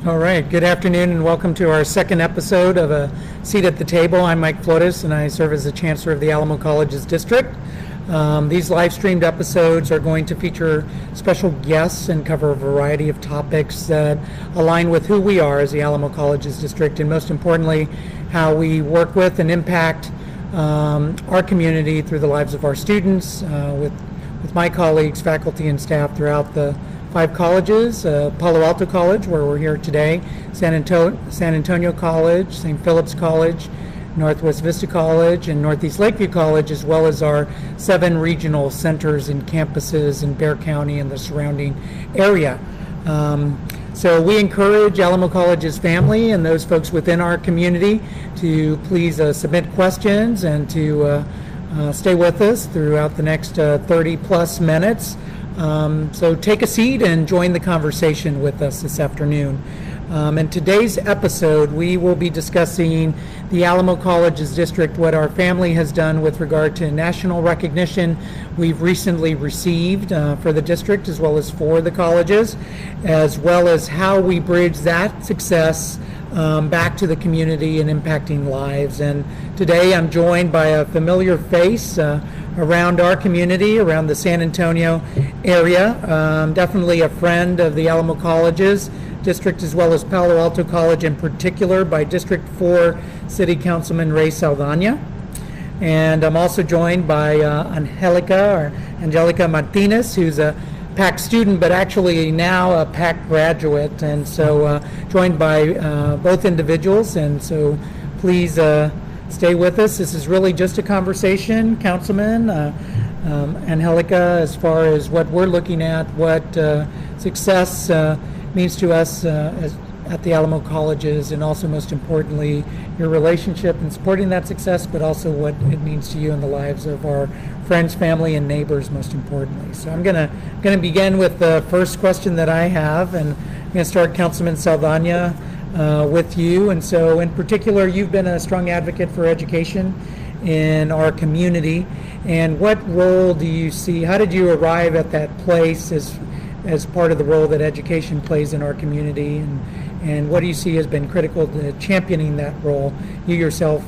All right, good afternoon and welcome to our second episode of A Seat at the Table. I'm Mike Flores and I serve as the Chancellor of the Alamo Colleges District. These live streamed episodes are going to feature special guests and cover a variety of topics that align with who we are as the Alamo Colleges District, and most importantly, how we work with and impact our community through the lives of our students, with my colleagues, faculty, and staff throughout the 5 colleges, Palo Alto College, where we're here today, San Antonio College, St. Philip's College, Northwest Vista College, and Northeast Lakeview College, as well as our 7 regional centers and campuses in Bexar County and the surrounding area. So we encourage Alamo College's family and those folks within our community to please submit questions and to stay with us throughout the next 30 plus minutes. So take a seat and join the conversation with us this afternoon. In today's episode, we will be discussing the Alamo Colleges District, what our family has done with regard to national recognition we've recently received for the district as well as for the colleges, as well as how we bridge that success back to the community and impacting lives. And today I'm joined by a familiar face around our community, around the San Antonio area. Definitely a friend of the Alamo Colleges District as well as Palo Alto College in particular, by District 4 City Councilman Ray Saldaña. And I'm also joined by Angelica Martinez, who's a PAC student, but actually now a PAC graduate, and so joined by both individuals, and so please stay with us. This is really just a conversation, Councilman, Angelica, as far as what we're looking at, what success means to us at the Alamo Colleges, and also most importantly, your relationship in supporting that success, but also what it means to you in the lives of our friends, family, and neighbors, most importantly. So I'm gonna begin with the first question that I have, and I'm gonna start, Councilman Saldaña, with you. And so in particular, you've been a strong advocate for education in our community, and what role do you see, how did you arrive at that place as part of the role that education plays in our community, and what do you see has been critical to championing that role, you yourself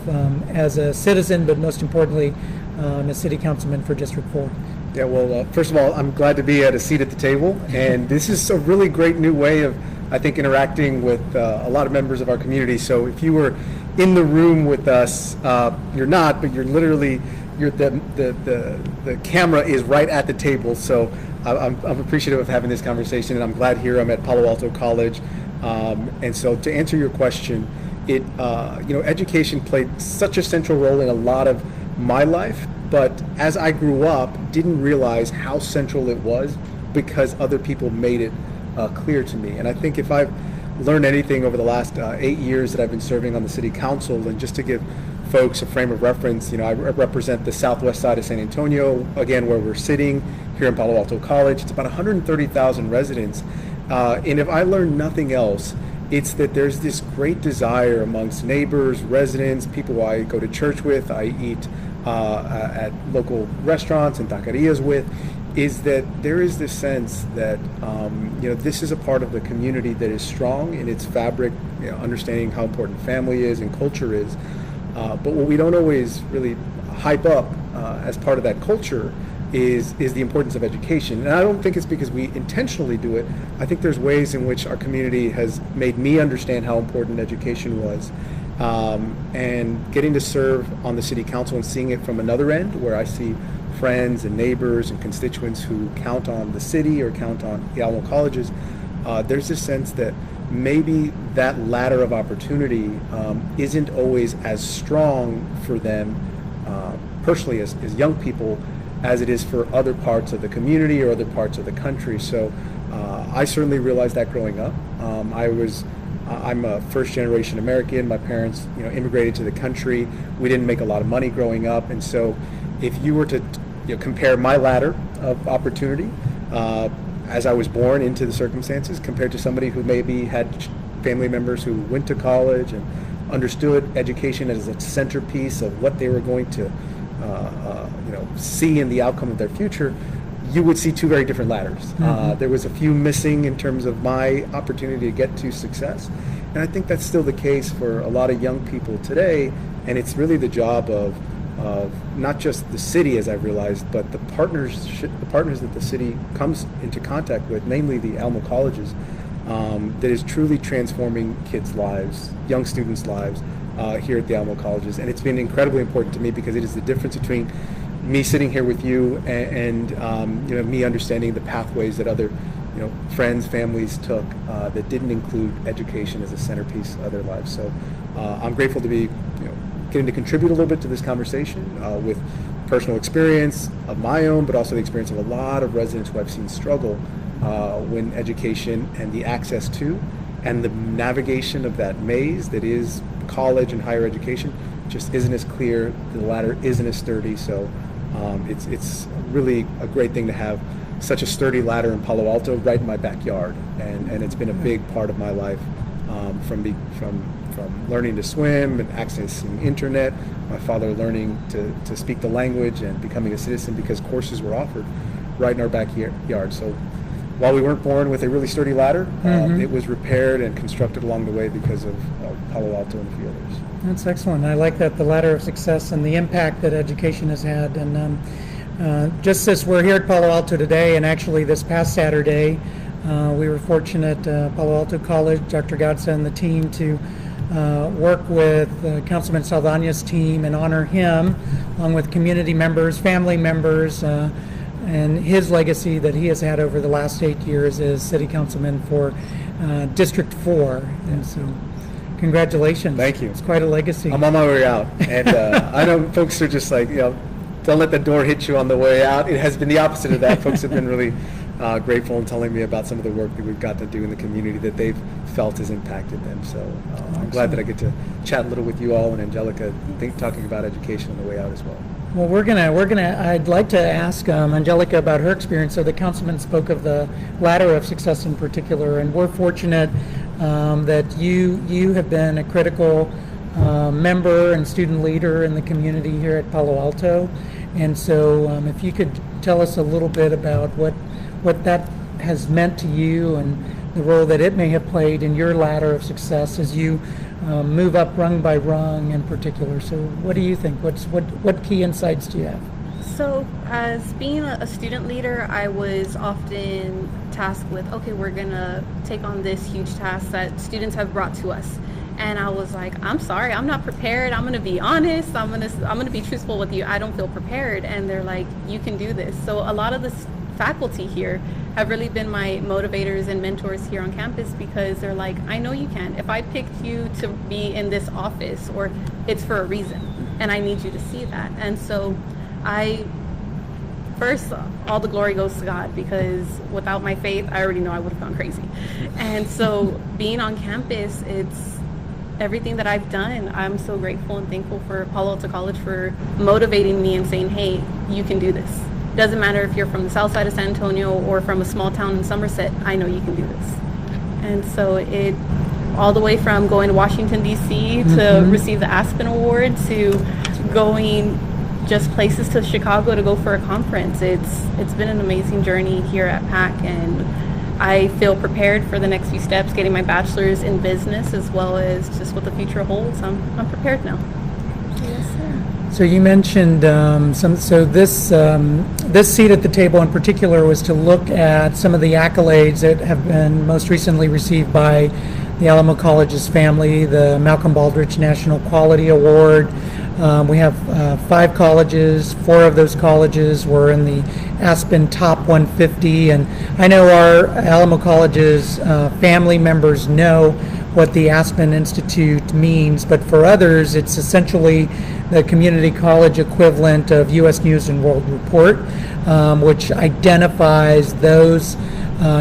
as a citizen, but most importantly, a city councilman for District 4? Yeah, well, first of all, I'm glad to be at a seat at the table, and this is a really great new way of, I think, interacting with a lot of members of our community. So if you were in the room with us, you're not, but you're literally, the camera is right at the table. So I'm appreciative of having this conversation, and I'm glad here I'm at Palo Alto College. And so to answer your question, education played such a central role in a lot of my life, but as I grew up, didn't realize how central it was because other people made it clear to me. And I think if I've learned anything over the last 8 years that I've been serving on the city council, and just to give folks a frame of reference, I represent the southwest side of San Antonio, again, where we're sitting here in Palo Alto College. It's about 130,000 residents. And if I learned nothing else, it's that there's this great desire amongst neighbors, residents, people I go to church with, I eat at local restaurants and taquerias with, is that there is this sense that this is a part of the community that is strong in its fabric, understanding how important family is and culture is. But what we don't always really hype up as part of that culture is the importance of education. And I don't think it's because we intentionally do it. I think there's ways in which our community has made me understand how important education was. And getting to serve on the city council and seeing it from another end, where I see friends and neighbors and constituents who count on the city or count on the Alamo Colleges, there's this sense that maybe that ladder of opportunity isn't always as strong for them personally as young people as it is for other parts of the community or other parts of the country. So I certainly realized that growing up. I'm a first-generation American. My parents, immigrated to the country. We didn't make a lot of money growing up, and so if you were to compare my ladder of opportunity as I was born into the circumstances compared to somebody who maybe had family members who went to college and understood education as a centerpiece of what they were going to see in the outcome of their future, you would see two very different ladders. There was a few missing in terms of my opportunity to get to success. And I think that's still the case for a lot of young people today. And it's really the job of not just the city, as I've realized, but the partners that the city comes into contact with, namely the Alamo Colleges, that is truly transforming kids' lives, young students' lives here at the Alamo Colleges. And it's been incredibly important to me because it is the difference between me sitting here with you and me understanding the pathways that other friends, families took that didn't include education as a centerpiece of their lives. So I'm grateful to be getting to contribute a little bit to this conversation with personal experience of my own, but also the experience of a lot of residents who I've seen struggle when education and the access to and the navigation of that maze that is college and higher education just isn't as clear. The ladder isn't as sturdy. So it's really a great thing to have such a sturdy ladder in Palo Alto right in my backyard, and it's been a big part of my life from learning to swim and accessing internet, my father learning to speak the language and becoming a citizen because courses were offered right in our backyard. So while we weren't born with a really sturdy ladder, it was repaired and constructed along the way because of Palo Alto and a few others. That's excellent. I like that, the ladder of success and the impact that education has had. And just as we're here at Palo Alto today, and actually this past Saturday, we were fortunate, Palo Alto College, Dr. Godsa and the team, to work with Councilman Saldaña's team and honor him, along with community members, family members, and his legacy that he has had over the last 8 years as city councilman for District 4. And so, congratulations. Thank you. It's quite a legacy. I'm on my way out, and I know folks are just like, don't let the door hit you on the way out. It has been the opposite of that. Folks have been really grateful and telling me about some of the work that we've got to do in the community that they've felt has impacted them. So I'm glad that I get to chat a little with you all and Angelica, talking about education on the way out as well. Well, I'd like to ask Angelica about her experience. So the councilman spoke of the ladder of success in particular, and we're fortunate that you have been a critical member and student leader in the community here at Palo Alto. And so if you could tell us a little bit about what that has meant to you and the role that it may have played in your ladder of success as you move up rung by rung in particular. So what do you think? What key insights do you have? So as being a student leader, I was often tasked with, okay, we're gonna take on this huge task that students have brought to us. And I was like, I'm sorry, I'm not prepared. I'm gonna be honest. I'm gonna be truthful with you. I don't feel prepared. And they're like, you can do this. So a lot of the faculty here have really been my motivators and mentors here on campus, because they're like, I know you can. If I picked you to be in this office, or it's for a reason, and I need you to see that. And so first, all the glory goes to God, because without my faith, I already know I would have gone crazy. And so being on campus, it's everything that I've done. I'm so grateful and thankful for Palo Alto College for motivating me and saying, hey, you can do this. Doesn't matter if you're from the south side of San Antonio or from a small town in Somerset, I know you can do this. And so it, all the way from going to Washington, D.C. to receive the Aspen Award, to going just places to Chicago to go for a conference. It's been an amazing journey here at PAC, and I feel prepared for the next few steps, getting my bachelor's in business as well as just what the future holds. I'm prepared now. Yes, sir. So you mentioned this seat at the table in particular was to look at some of the accolades that have been most recently received by the Alamo Colleges family, the Malcolm Baldrige National Quality Award. We have 5 colleges. 4 of those colleges were in the Aspen Top 150, and I know our Alamo Colleges family members know what the Aspen Institute means, but for others it's essentially the community college equivalent of U.S. News and World Report, which identifies those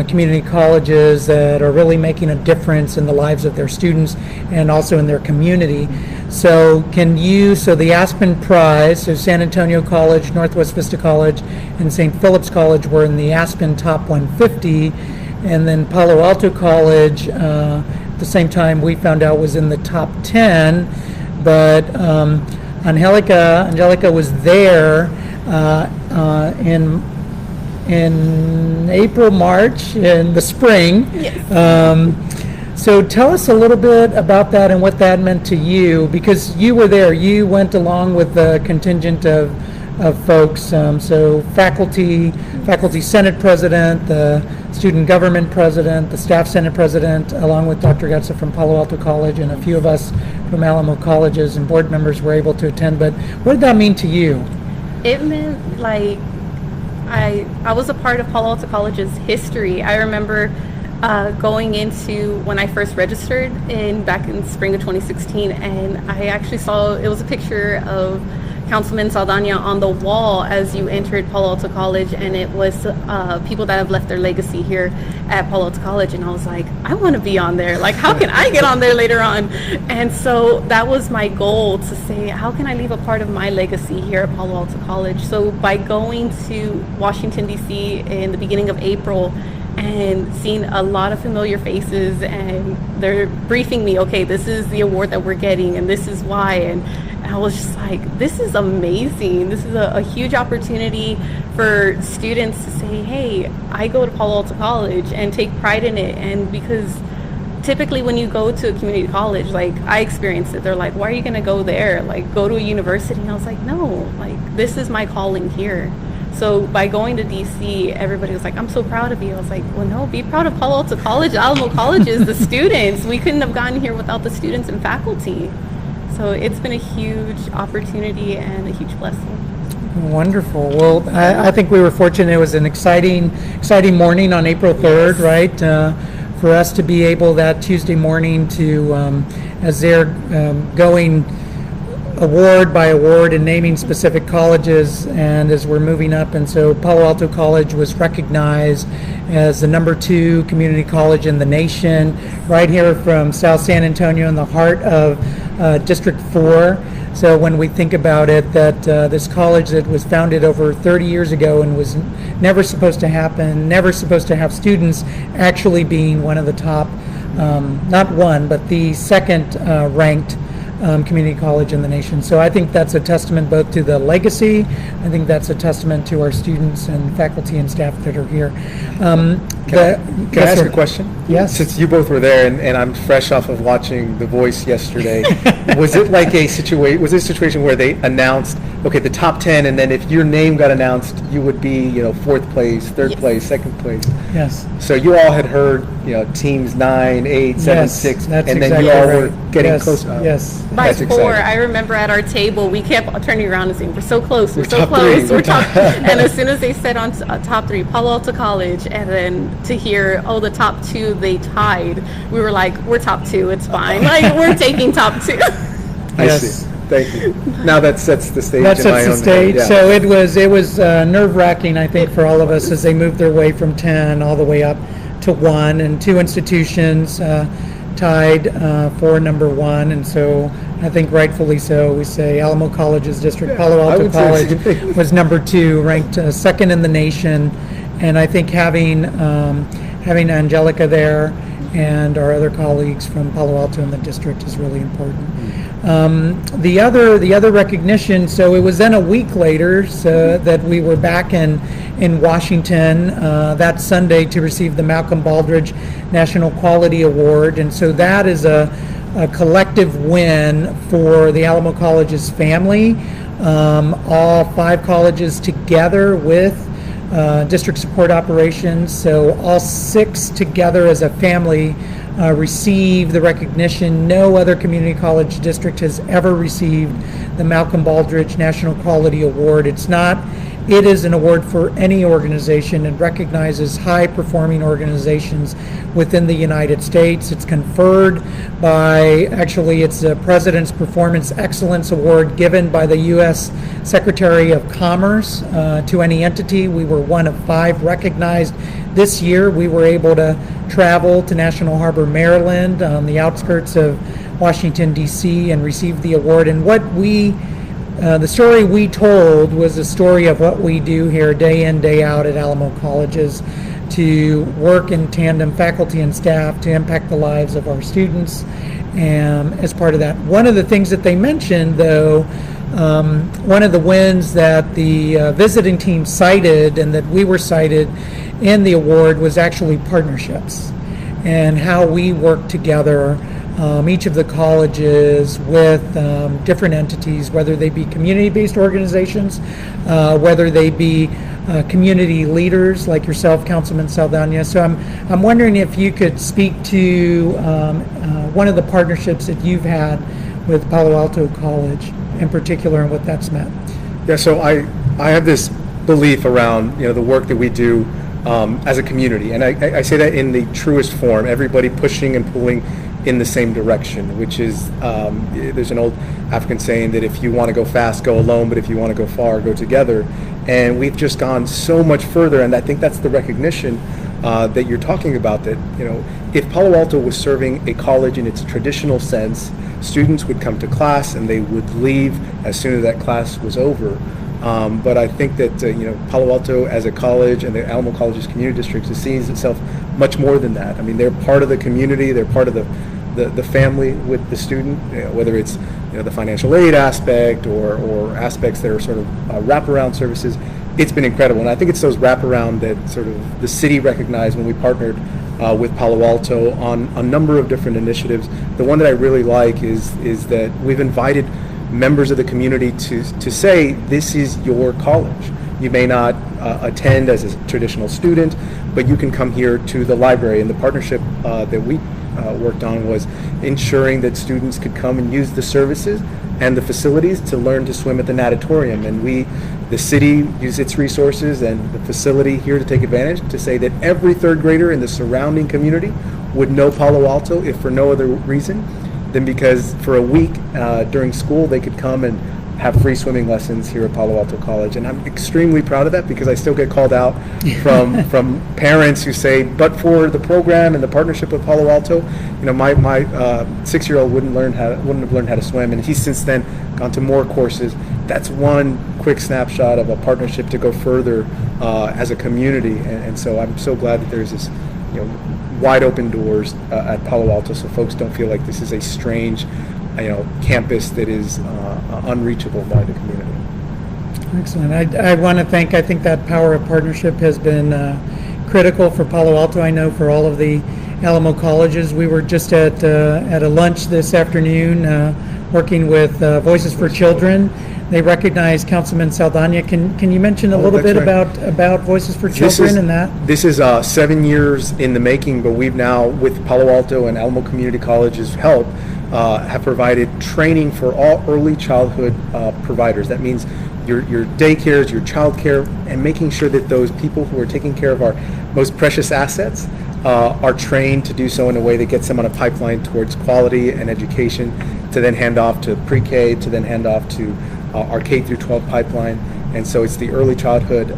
community colleges that are really making a difference in the lives of their students and also in their community. So the Aspen Prize, so San Antonio College, Northwest Vista College, and St. Philip's College were in the Aspen Top 150, and then Palo Alto College, at the same time we found out, was in the top 10, but Angelica was there in in April, March, in the spring. Yes. So tell us a little bit about that and what that meant to you, because you were there. You went along with the contingent of folks. So faculty Senate president, the student government president, the staff Senate president, along with Dr. Getza from Palo Alto College, and a few of us from Alamo Colleges and board members were able to attend. But what did that mean to you? It meant like I was a part of Palo Alto College's history. I remember going into when I first registered back in spring of 2016, and I actually saw it was a picture of Councilman Saldaña on the wall as you entered Palo Alto College, and it was people that have left their legacy here at Palo Alto College, and I was like, I want to be on there. Like, how can I get on there later on? And so that was my goal, to say, how can I leave a part of my legacy here at Palo Alto College? So by going to Washington, D.C. in the beginning of April and seeing a lot of familiar faces, and they're briefing me, okay, this is the award that we're getting, and this is why, and I was just like, this is amazing. This is a huge opportunity for students to say, hey, I go to Palo Alto College, and take pride in it. And because typically when you go to a community college, like I experienced it, they're like, why are you going to go there? Like, go to a university. And I was like, no, like, this is my calling here. So by going to DC, everybody was like, I'm so proud of you. I was like, well, no, be proud of Palo Alto College, Alamo Colleges, the students. We couldn't have gotten here without the students and faculty. So it's been a huge opportunity and a huge blessing. Wonderful. Well, I think we were fortunate. It was an exciting morning on April 3rd, right? For us to be able that Tuesday morning to, as they're going award by award and naming specific colleges, and as we're moving up, and so Palo Alto College was recognized as the #2 community college in the nation, right here from South San Antonio in the heart of District 4. So when we think about it, that this college that was founded over 30 years ago and was never supposed to happen, never supposed to have students actually being one of the top, not one, but the second ranked community college in the nation. So I think that's a testament both to the legacy. I think that's a testament to our students and faculty and staff that are here. Can I ask a question? Yes. Since you both were there, and I'm fresh off of watching The Voice yesterday, was it like a situation where they announced, okay, the top 10, and then if your name got announced, you would be, 4th place, 3rd Yes. place, 2nd place? Yes. So you all had heard, teams 9, 8, 7, Yes, 6, that's and then exactly you all right. were getting Yes, close. yes. By That's 4, exciting. I remember at our table, we kept turning around and saying, we're so close, we're so top close, 3, we're top. And as soon as they said on top 3, Palo Alto College, and then to hear, the top 2, they tied, we were like, we're top 2, it's fine. Like, we're taking top 2. I Yes. see. Thank you. Now that sets the stage. That in my sets the own stage. head, yeah. So it was nerve-wracking, I think, for all of us as they moved their way from 10 all the way up to 1, and 2 institutions tied for number 1, and so I think rightfully so. We say Alamo Colleges District, Palo I Alto would say the College same thing. was number 2, ranked 2nd in the nation, and I think having Angelica there and our other colleagues from Palo Alto in the district is really important. The other recognition, so it was then a week later so that we were back in Washington that Sunday to receive the Malcolm Baldrige National Quality Award, and so that is a collective win for the Alamo Colleges family. All 5 colleges together with district support operations, so all 6 together as a family receive the recognition. No other community college district has ever received the Malcolm Baldrige National Quality Award. It is an award for any organization. It recognizes high-performing organizations within the United States. It's conferred by, it's the President's Performance Excellence Award given by the U.S. Secretary of Commerce to any entity. We were one of 5 recognized this year. We were able to travel to National Harbor, Maryland, on the outskirts of Washington, D.C., and receive the award. And the story we told was the story of what we do here day in, day out at Alamo Colleges to work in tandem, faculty and staff, to impact the lives of our students. And as part of that, one of the things that they mentioned, though, One of the wins that the visiting team cited and that we were cited in the award was actually partnerships and how we work together, each of the colleges with different entities, whether they be community-based organizations, whether they be community leaders like yourself, Councilman Saldaña. So I'm wondering if you could speak to one of the partnerships that you've had with Palo Alto College in particular and what that's meant. Yeah, so I have this belief around the work that we do as a community, and I say that in the truest form. Everybody pushing and pulling in the same direction, which is there's an old African saying that if you want to go fast, go alone, but if you want to go far, go together. And we've just gone so much further, and I think that's the recognition that you're talking about. That if Palo Alto was serving a college in its traditional sense, students would come to class and they would leave as soon as that class was over. But I think that Palo Alto as a college and the Alamo Colleges Community District sees itself much more than that. I mean, they're part of the community. They're part of the family with the student, whether it's the financial aid aspect or aspects that are sort of wraparound services. It's been incredible, and I think it's those wraparound that sort of the city recognized when we partnered with Palo Alto on a number of different initiatives. The one that I really like is that we've invited members of the community to say, this is your college. You may not attend as a traditional student, but you can come here to the library. And the partnership that we worked on was ensuring that students could come and use the services and the facilities to learn to swim at the natatorium. And the city, used its resources and the facility here to take advantage to say that every third grader in the surrounding community would know Palo Alto, if for no other reason than because for a week during school they could come and have free swimming lessons here at Palo Alto College. And I'm extremely proud of that because I still get called out from parents who say, but for the program and the partnership with Palo Alto, my 6-year-old wouldn't have learned how to swim, and he's since then gone to more courses. That's one quick snapshot of a partnership to go further as a community, and so I'm so glad that there's this wide open doors at Palo Alto, so folks don't feel like this is a strange campus that is unreachable by the community. Excellent. I want to I think that power of partnership has been critical for Palo Alto. I know for all of the Alamo colleges. We were just at a lunch this afternoon working with Voices for Children. They recognize Councilman Saldaña. Can you mention a little bit about Voices for Children and that? This is 7 years in the making, but we've now, with Palo Alto and Alamo Community College's help, have provided training for all early childhood providers. That means your daycares, your child care, and making sure that those people who are taking care of our most precious assets are trained to do so in a way that gets them on a pipeline towards quality and education, to then hand off to pre-K, to then hand off to our K through 12 pipeline. And so it's the early childhood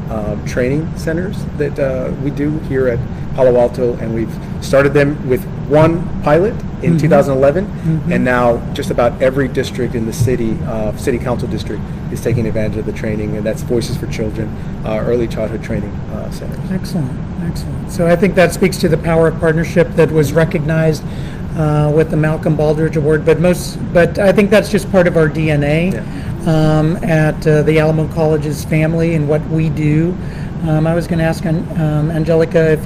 training centers that we do here at Palo Alto, and we've started them with one pilot in 2011, and now just about every district in the city council district is taking advantage of the training, and that's Voices for Children, early childhood training centers. Excellent. So I think that speaks to the power of partnership that was recognized with the Malcolm Baldrige Award, but I think that's just part of our DNA. At the Alamo Colleges family and what we do. I was going to ask Angelica,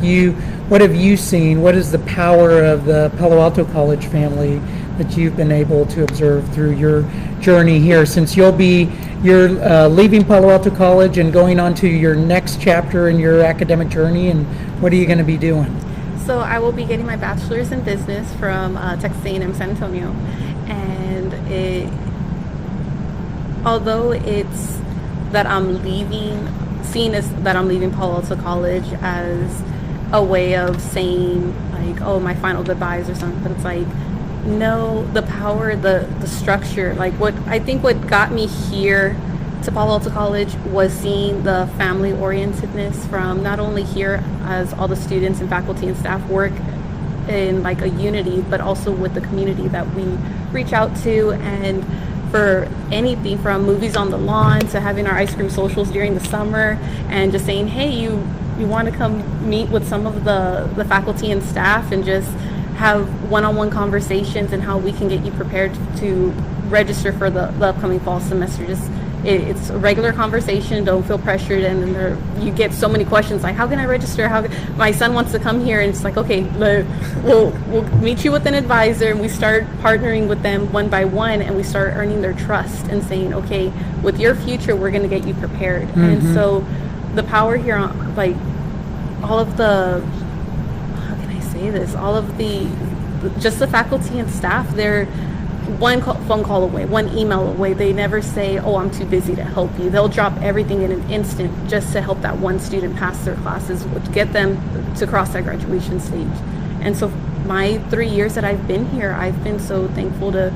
what have you seen? What is the power of the Palo Alto College family that you've been able to observe through your journey here? Since you're leaving Palo Alto College and going on to your next chapter in your academic journey, and what are you going to be doing? So I will be getting my bachelor's in business from Texas A&M San Antonio, and although it's that I'm seen as that I'm leaving Palo Alto College as a way of saying like, oh, my final goodbyes or something, but it's like, no, the power, the structure, like what got me here to Palo Alto College was seeing the family orientedness from not only here as all the students and faculty and staff work in like a unity, but also with the community that we reach out to, and for anything from movies on the lawn to having our ice cream socials during the summer, and just saying, hey, you want to come meet with some of the faculty and staff and just have one-on-one conversations and how we can get you prepared to register for the upcoming fall semester. Just it's a regular conversation. Don't feel pressured. And then you get so many questions like, how can I register? My son wants to come here, and it's like, okay, we'll meet you with an advisor, and we start partnering with them one by one, and we start earning their trust and saying, okay, with your future, we're going to get you prepared. Mm-hmm. And so the power here, like all of the, how can I say this? All of just the faculty and staff, they're one phone call away, one email away. They never say, oh, I'm too busy to help you. They'll drop everything in an instant just to help that one student pass their classes, get them to cross that graduation stage. And so my 3 years that I've been here, I've been so thankful to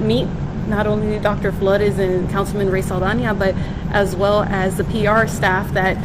meet not only Dr. Flores and Councilman Saldaña, but as well as the PR staff that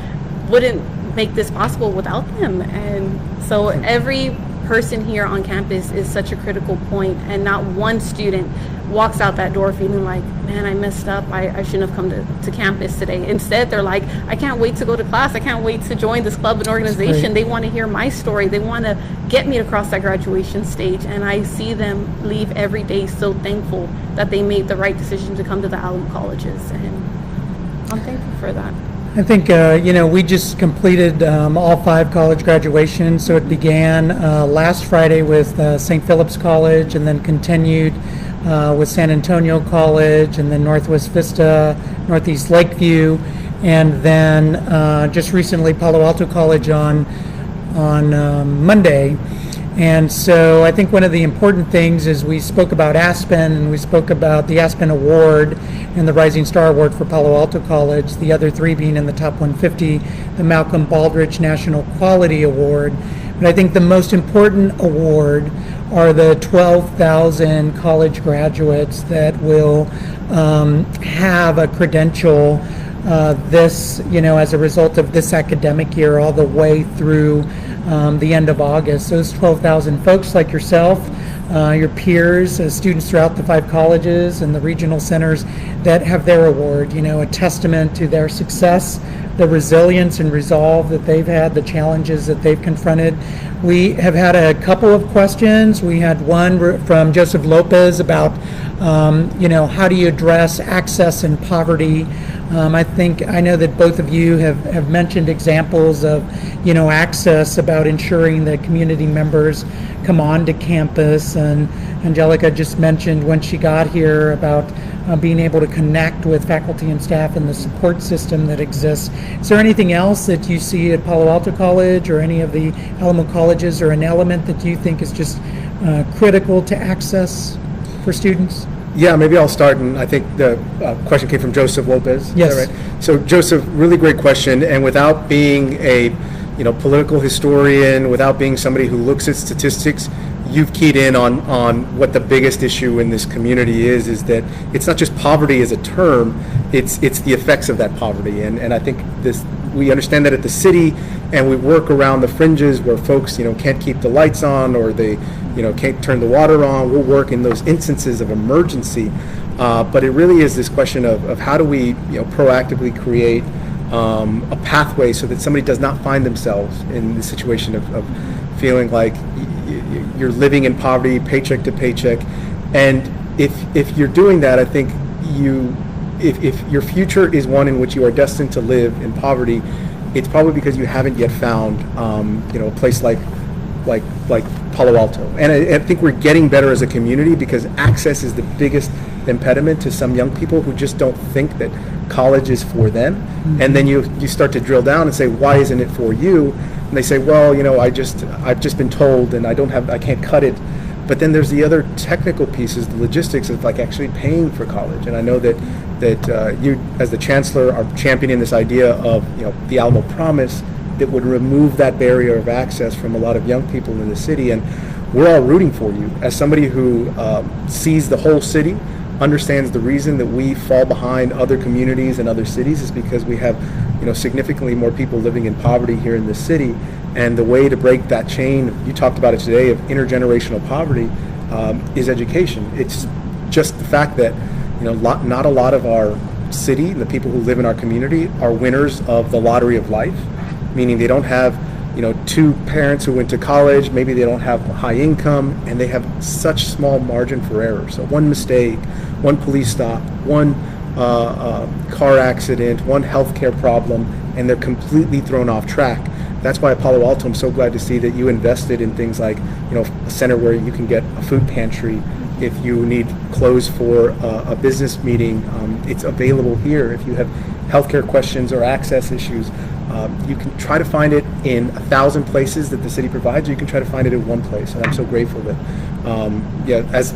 wouldn't make this possible without them. And so every person here on campus is such a critical point, and not one student walks out that door feeling like, man, I messed up, I shouldn't have come to campus today. Instead, they're like, I can't wait to go to class, I can't wait to join this club and organization. They want to hear my story, they want to get me across that graduation stage, and I see them leave every day so thankful that they made the right decision to come to the Alamo Colleges, and I'm thankful for that. I think, we just completed all 5 college graduations. So it began last Friday with St. Philip's College, and then continued with San Antonio College, and then Northwest Vista, Northeast Lakeview, and then just recently Palo Alto College on Monday. And so I think one of the important things is we spoke about Aspen, and we spoke about the Aspen Award and the Rising Star Award for Palo Alto College, the other 3 being in the top 150, the Malcolm Baldrige National Quality Award. But I think the most important award are the 12,000 college graduates that will have a credential as a result of this academic year all the way through the end of August. Those 12,000 folks like yourself, your peers, students throughout the 5 colleges and the regional centers that have their award, a testament to their success, the resilience and resolve that they've had, the challenges that they've confronted. We have had a couple of questions. We had one from Joseph Lopez about, how do you address access and poverty? I know that both of you have mentioned examples of, access, about ensuring that community members come on to campus. And Angelica just mentioned when she got here about being able to connect with faculty and staff and the support system that exists. Is there anything else that you see at Palo Alto College or any of the Alamo colleges, or an element that you think is just critical to access for students? Yeah, maybe I'll start, and I think the question came from Joseph Lopez. Yes. Is that right? So Joseph, really great question, and without being a political historian, without being somebody who looks at statistics, you've keyed in on what the biggest issue in this community is that it's not just poverty as a term, it's the effects of that poverty, and I think we understand that at the city, and we work around the fringes where folks can't keep the lights on, or they can't turn the water on. We'll work in those instances of emergency, but it really is this question of how do we proactively create a pathway so that somebody does not find themselves in the situation of feeling like you're living in poverty, paycheck to paycheck. And if you're doing that, I think if your future is one in which you are destined to live in poverty, it's probably because you haven't yet found a place like Palo Alto. And I think we're getting better as a community, because access is the biggest impediment to some young people who just don't think that college is for them. Mm-hmm. And then you start to drill down and say, why isn't it for you? And they say, well, I've just been told, and I can't cut it. But then there's the other technical pieces, the logistics of actually paying for college. And I know that you, as the chancellor, are championing this idea of the Alamo Promise that would remove that barrier of access from a lot of young people in the city. And we're all rooting for you. As somebody who sees the whole city, understands the reason that we fall behind other communities and other cities is because we have significantly more people living in poverty here in the city. And the way to break that chain, you talked about it today, of intergenerational poverty, is education. It's just the fact that not a lot of our city and the people who live in our community are winners of the lottery of life, meaning they don't have two parents who went to college, maybe they don't have high income, and they have such small margin for error. So one mistake, one police stop, one car accident, one healthcare problem, and they're completely thrown off track. That's why at Palo Alto, I'm so glad to see that you invested in things like, a center where you can get a food pantry. If you need clothes for a business meeting, it's available here. If you have healthcare questions or access issues, you can try to find it in 1,000 places that the city provides, or you can try to find it in one place. And I'm so grateful that, as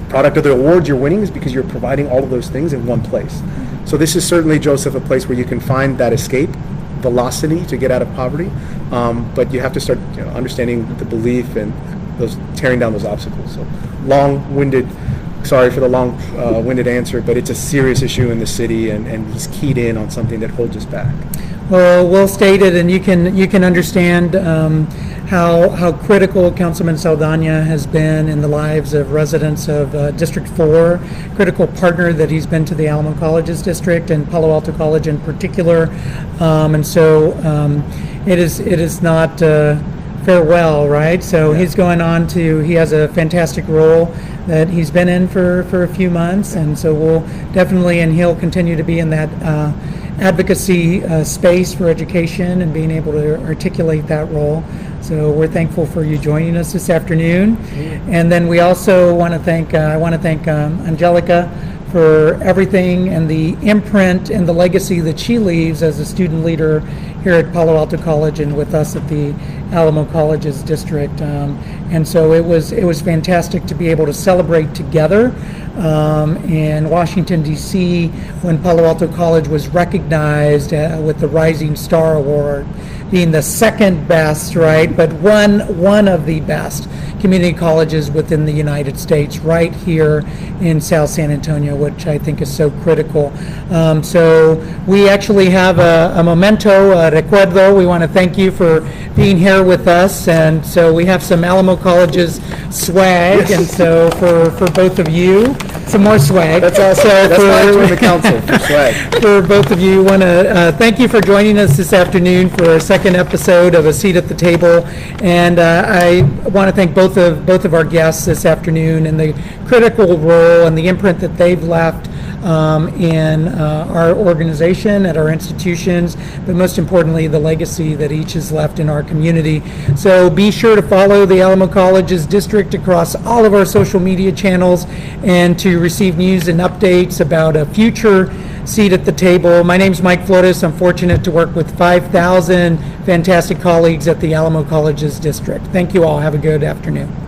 product of the award you're winning is because you're providing all of those things in one place. So this is certainly, Joseph, a place where you can find that escape velocity to get out of poverty, but you have to start understanding the belief and tearing down those obstacles. So sorry for the long-winded answer, but it's a serious issue in the city, and he's keyed in on something that holds us back. Well stated, and you can understand how critical Councilman Saldaña has been in the lives of residents of District 4, critical partner that he's been to the Alamo Colleges District and Palo Alto College in particular, and so it is not farewell, right? So he's going on he has a fantastic role that he's been in for a few months, and so we'll definitely, and he'll continue to be in that advocacy space for education and being able to articulate that role. So we're thankful for you joining us this afternoon. And then we also want to thank Angelica for everything and the imprint and the legacy that she leaves as a student leader here at Palo Alto College and with us at the Alamo Colleges District. And so it was fantastic to be able to celebrate together in Washington, D.C. when Palo Alto College was recognized with the Rising Star Award, being the second best, right, but one of the best community colleges within the United States, right here in South San Antonio, which I think is so critical. So we actually have a memento, a recuerdo. We want to thank you for being here with us, and so we have some Alamo Colleges swag, and so for both of you, some more swag. That's awesome. That's why I joined the council, for swag. For both of you, want to thank you for joining us this afternoon for our second episode of A Seat at the Table, and I want to thank both of our guests this afternoon and the critical role and the imprint that they've left in our organization, at our institutions, but most importantly, the legacy that each has left in our community. So be sure to follow the Alamo Colleges District across all of our social media channels and to receive news and updates about a future seat at the table. My name's Mike Flores. I'm fortunate to work with 5,000 fantastic colleagues at the Alamo Colleges District. Thank you all. Have a good afternoon.